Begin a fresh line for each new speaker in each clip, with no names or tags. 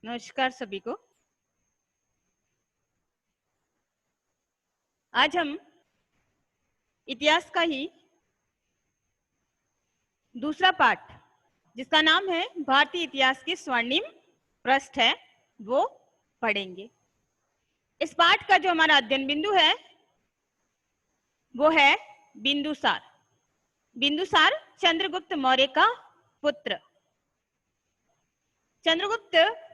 नमस्कार सभी को। आज हम इतिहास का ही दूसरा पाठ, जिसका नाम है भारतीय इतिहास की स्वर्णिम पृष्ठ है, वो पढ़ेंगे। इस पाठ का जो हमारा अध्ययन बिंदु है वो है बिंदुसार। बिंदुसार चंद्रगुप्त मौर्य का पुत्र। चंद्रगुप्त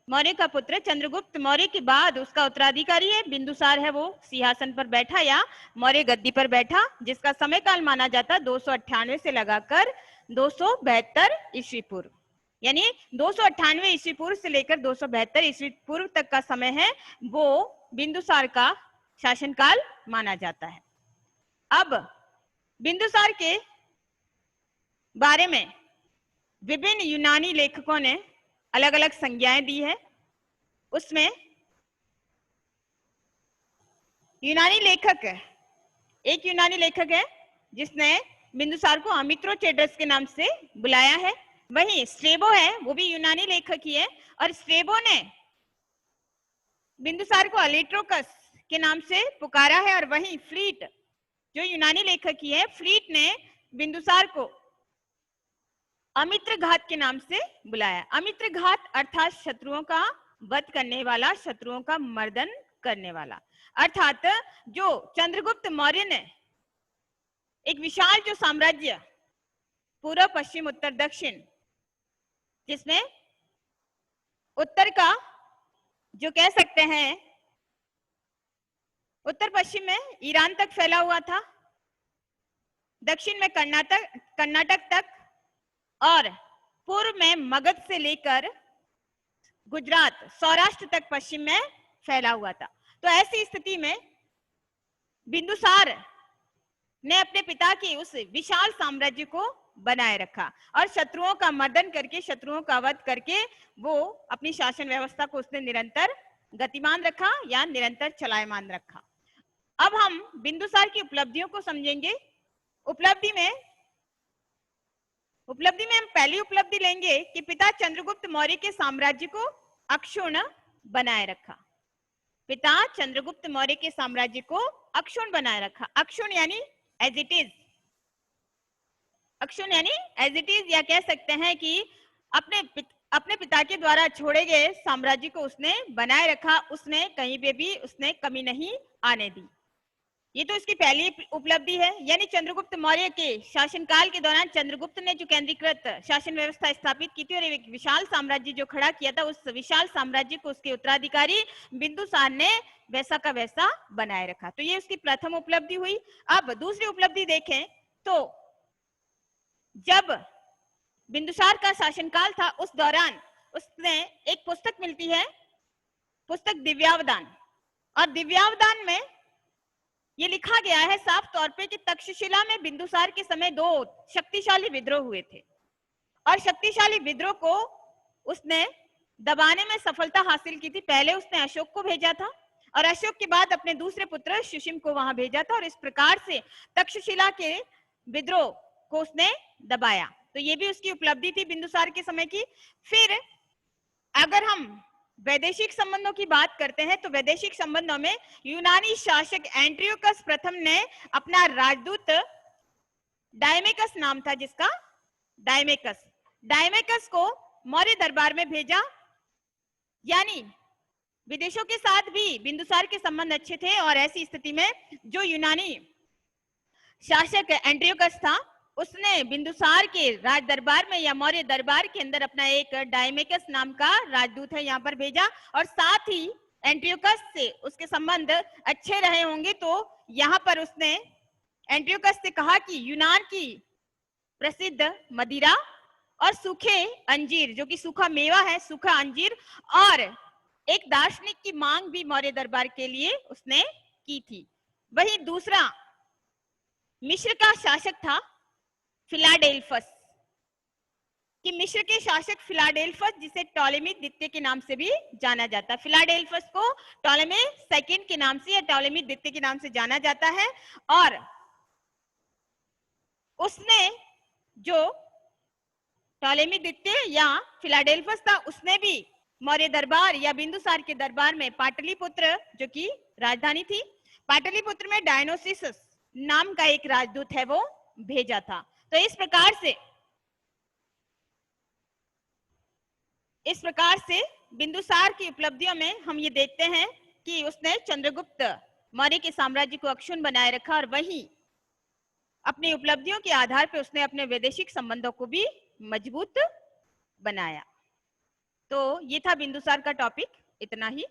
मौर्य का पुत्र। चंद्रगुप्त मौर्य के बाद उसका उत्तराधिकारी है बिंदुसार है, वो सिंहासन पर बैठा या मौर्य गद्दी पर बैठा, जिसका समय काल माना जाता 298 से लगाकर 272 ईस्वी पूर्व, यानी 298 ईस्वी पूर्व से लेकर 272 ईस्वी पूर्व तक का समय है, वो बिंदुसार का शासनकाल माना जाता है। अब बिंदुसार के बारे में विभिन्न यूनानी लेखकों ने अलग अलग संज्ञाएं दी है। उसमें एक यूनानी लेखक है जिसने बिंदुसार को अमित्रोचेटस के नाम से बुलाया है। वहीं स्ट्रेबो है, वो भी यूनानी लेखक ही है, और स्ट्रेबो ने बिंदुसार को अलेट्रोकस के नाम से पुकारा है। और वहीं फ्लीट, जो यूनानी लेखक ही है, फ्लीट ने बिंदुसार को अमित्रघात के नाम से बुलाया। अमित्रघात अर्थात शत्रुओं का वध करने वाला, शत्रुओं का मर्दन करने वाला। अर्थात जो चंद्रगुप्त मौर्य ने एक विशाल जो साम्राज्य पूर्व पश्चिम उत्तर दक्षिण, जिसमें उत्तर का जो कह सकते हैं उत्तर पश्चिम में ईरान तक फैला हुआ था, दक्षिण में कर्नाटक तक, और पूर्व में मगध से लेकर गुजरात सौराष्ट्र तक पश्चिम में फैला हुआ था। तो ऐसी स्थिति में बिंदुसार ने अपने पिता के उस विशाल साम्राज्य को बनाए रखा और शत्रुओं का मर्दन करके, शत्रुओं का वध करके वो अपनी शासन व्यवस्था को उसने निरंतर गतिमान रखा या निरंतर चलायमान रखा। अब हम बिंदुसार की उपलब्धियों को समझेंगे। उपलब्धि में हम पहली उपलब्धि लेंगे कि पिता चंद्रगुप्त मौर्य के साम्राज्य को अक्षुण्ण बनाए रखा। पिता चंद्रगुप्त मौर्य के साम्राज्य को अक्षुण्ण बनाए रखा। अक्षुण्ण यानी एज इट इज, अक्षुण्ण यानी एज इट इज, या कह सकते हैं कि अपने पिता के द्वारा छोड़े गए साम्राज्य को उसने बनाए रखा, उसने कहीं पे भी उसने कमी नहीं आने दी। ये तो इसकी पहली उपलब्धि है। यानी चंद्रगुप्त मौर्य के शासनकाल के दौरान चंद्रगुप्त ने जो केंद्रीकृत शासन व्यवस्था स्थापित की थी और एक विशाल साम्राज्य जो खड़ा किया था, उस विशाल साम्राज्य को उसके उत्तराधिकारी बिंदुसार ने वैसा का वैसा बनाए रखा। तो ये उसकी प्रथम उपलब्धि हुई। अब दूसरी उपलब्धि देखें तो जब बिंदुसार का शासनकाल था, उस दौरान उसने एक पुस्तक मिलती है, पुस्तक दिव्यावदान। और दिव्यावदान में ये लिखा गया है साफ तौर पे कि तक्षशिला में बिंदुसार के समय 2 शक्तिशाली विद्रोह हुए थे और शक्तिशाली विद्रोह को उसने दबाने में सफलता हासिल की थी। पहले उसने अशोक को भेजा था और अशोक के बाद अपने दूसरे पुत्र सुशिम को वहां भेजा था और इस प्रकार से तक्षशिला के विद्रोह को उसने दबाया। तो ये भी उसकी उपलब्धि थी बिंदुसार के समय की। फिर अगर हम वैदेशिक संबंधों की बात करते हैं तो वैदेशिक संबंधों में यूनानी शासक एंट्रियोकस प्रथम ने अपना राजदूत डायमेकस नाम था, जिसका डायमेकस को मौर्य दरबार में भेजा। यानी विदेशों के साथ भी बिंदुसार के संबंध अच्छे थे और ऐसी स्थिति में जो यूनानी शासक एंट्रियोकस था, उसने बिंदुसार के राज दरबार में या मौर्य दरबार के अंदर अपना एक डायमेकस नाम का राजदूत है यहाँ पर भेजा। और साथ ही एंट्रियोकस से उसके संबंध अच्छे रहे होंगे, तो यहाँ पर उसने एंट्रियोकस से कहा कि यूनान की प्रसिद्ध मदिरा और सूखे अंजीर, जो कि सूखा मेवा है, सूखा अंजीर, और एक दार्शनिक की मांग भी मौर्य दरबार के लिए उसने की थी। वही दूसरा मिस्र का शासक था फिलाडेल्फस, कि मिस्र के शासक फिलाडेल्फस, जिसे टॉलेमी द्वितीय के नाम से भी जाना जाता है। फिलाडेल्फस को टॉलेमी सेकंड के नाम से या टॉलेमी द्वितीय के नाम से जाना जाता है। और उसने जो टॉलेमी द्वितीय या फिलाडेल्फस था, उसने भी मौर्य दरबार या बिंदुसार के दरबार में पाटलिपुत्र जो कि राजधानी थी, पाटलिपुत्र में डायनोसिसस नाम का एक राजदूत है वो भेजा था। तो इस प्रकार से बिंदुसार की उपलब्धियों में हम ये देखते हैं कि उसने चंद्रगुप्त मौर्य के साम्राज्य को अक्षुण्ण बनाए रखा और वहीं अपनी उपलब्धियों के आधार पर उसने अपने वैदेशिक संबंधों को भी मजबूत बनाया। तो ये था बिंदुसार का टॉपिक, इतना ही।